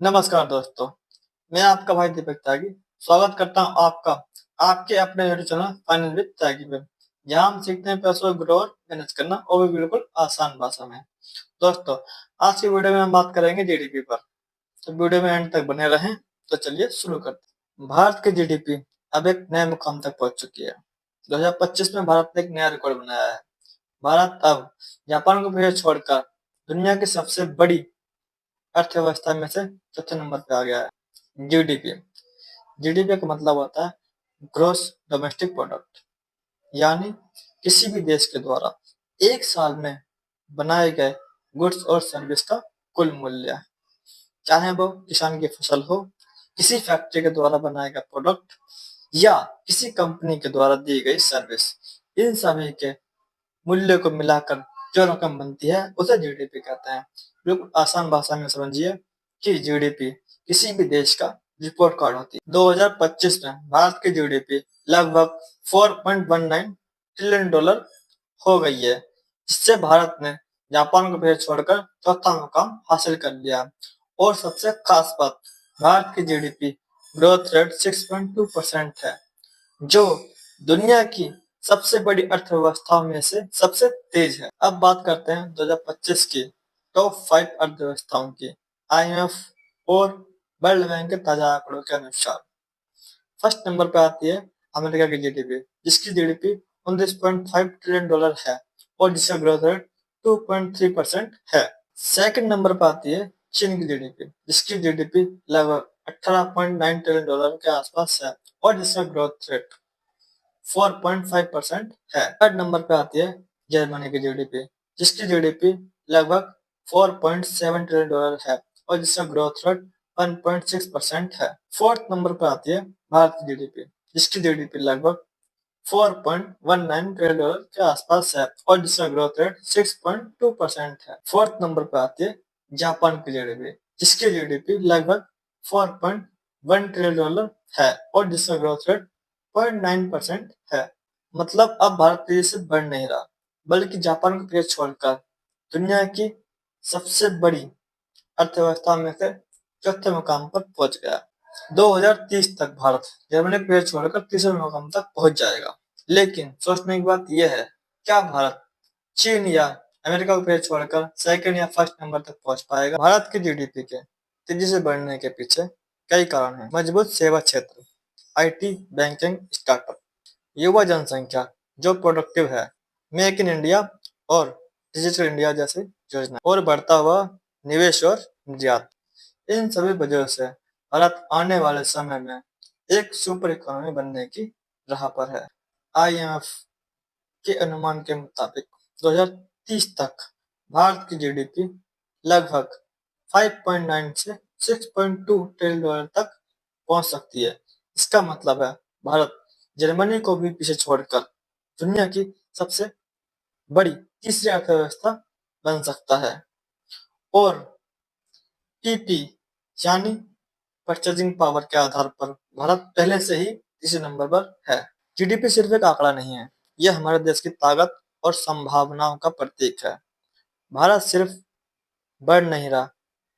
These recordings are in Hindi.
नमस्कार दोस्तों, मैं आपका भाई दीपक त्यागी स्वागत करता हूं आपका आपके अपने यूट्यूब चैनल फाइनेंस विद त्यागी में, जहां हम सीखते हैं पैसों को ग्रो और मैनेज करना, और भी बिल्कुल आसान भाषा में। दोस्तों, आज की वीडियो में हम बात करेंगे जीडीपी पर, तो वीडियो में एंड तक बने रहें। तो चलिए शुरू करते हैं। भारत की जीडीपी अब एक नए मुकाम तक पहुंच चुकी है। 2025 में भारत ने एक नया रिकॉर्ड बनाया है। भारत अब जापान को पीछे छोड़कर दुनिया की सबसे बड़ी अर्थव्यवस्था में से चौथे नंबर पे आ गया है। जीडीपी जीडीपी का मतलब होता है ग्रोस डोमेस्टिक प्रोडक्ट, यानी किसी भी देश के द्वारा एक साल में बनाए गए गुड्स और सर्विस का कुल मूल्य, चाहे वो किसान की फसल हो, किसी फैक्ट्री के द्वारा बनाया गया प्रोडक्ट, या किसी कंपनी के द्वारा दी गई सर्विस। इन सभी के मूल्य को मिलाकर जो रकम बनती है उसे जीडीपी कहते हैं। बिल्कुल आसान भाषा में समझिए कि जीडीपी किसी भी देश का रिपोर्ट कार्ड होती है। 2025 में भारत की जीडीपी लगभग 4.19 ट्रिलियन डॉलर हो गई है, जिससे भारत ने जापान को पीछे छोड़कर चौथा मुकाम हासिल कर लिया। और सबसे खास बात, भारत की जीडीपी ग्रोथ रेट 6.2% है, जो दुनिया की सबसे बड़ी अर्थव्यवस्थाओं में से सबसे तेज है। अब बात करते हैं 2025 की टॉप 5 अर्थव्यवस्थाओं की, आईएमएफ और वर्ल्ड बैंक के ताजा आंकड़ों के अनुसार। फर्स्ट नंबर पे आती है अमेरिका की जीडीपी, जिसकी जीडीपी 29.5 ट्रिलियन डॉलर है और जिसका ग्रोथ रेट 2.3% है। सेकंड नंबर पर आती है चीन की जीडीपी, जिसकी जीडीपी लगभग 18.9 ट्रिलियन डॉलर के आसपास है और जिसका ग्रोथ रेट 4.5% है। थर्ड नंबर पे आती है जर्मनी की जीडीपी, जिसकी जीडीपी लगभग 4.7 ट्रिलियन डॉलर है और जिसका ग्रोथ रेट 1.6% है। फोर्थ नंबर पे आती है भारत की जीडीपी, जिसकी जीडीपी लगभग 4.19 ट्रिलियन डॉलर के आसपास है और जिसका ग्रोथ रेट 6.2% है। फोर्थ नंबर पे आती है जापान की जीडीपी, जिसकी जीडीपी लगभग 4.1 ट्रिलियन डॉलर है और जिसका ग्रोथ रेट 0.9% है। मतलब अब भारत तेजी से बढ़ नहीं रहा, बल्कि जापान को पीछे छोड़कर दुनिया की सबसे बड़ी अर्थव्यवस्था में से चौथे मुकाम पर पहुंच गया। 2030 तक भारत जर्मनी को पीछे छोड़कर तीसरे मुकाम तक पहुंच जाएगा। लेकिन सोचने की बात यह है, क्या भारत चीन या अमेरिका को पीछे छोड़कर सेकंड या फर्स्ट नंबर तक पहुंच पाएगा? भारत की जीडीपी के तेजी से बढ़ने के पीछे कई कारण हैं। मजबूत सेवा क्षेत्र, आईटी, बैंकिंग, स्टार्टअप, युवा जनसंख्या जो प्रोडक्टिव है, मेक इन इंडिया और डिजिटल इंडिया जैसी योजना, और बढ़ता हुआ निवेश और निर्यात। इन सभी वजहों से भारत आने वाले समय में एक सुपर इकोनॉमी बनने की राह पर है। आईएमएफ के अनुमान के मुताबिक 2030 तक भारत की जीडीपी लगभग 5.9 से 6.2 ट्रिलियन डॉलर तक पहुंच सकती है। इसका मतलब है भारत जर्मनी को भी पीछे छोड़कर दुनिया की सबसे बड़ी तीसरी अर्थव्यवस्था बन सकता है। और पीपी यानी परचेजिंग पावर के आधार पर भारत पहले से ही तीसरे नंबर पर है। जीडीपी सिर्फ एक आंकड़ा नहीं है, यह हमारे देश की ताकत और संभावनाओं का प्रतीक है। भारत सिर्फ बढ़ नहीं रहा,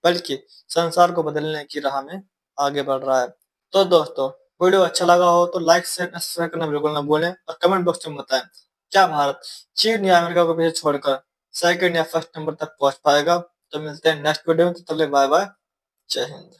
बल्कि संसार को बदलने की राह में आगे बढ़ रहा है। तो दोस्तों, वीडियो अच्छा लगा हो तो लाइक शेयर सब्सक्राइब करना बिल्कुल ना भूलें और कमेंट बॉक्स में बताएं, क्या भारत चीन या अमेरिका को पीछे छोड़कर सेकंड या फर्स्ट नंबर तक पहुंच पाएगा? तो मिलते हैं नेक्स्ट वीडियो में, तब तक बाय बाय, जय हिंद।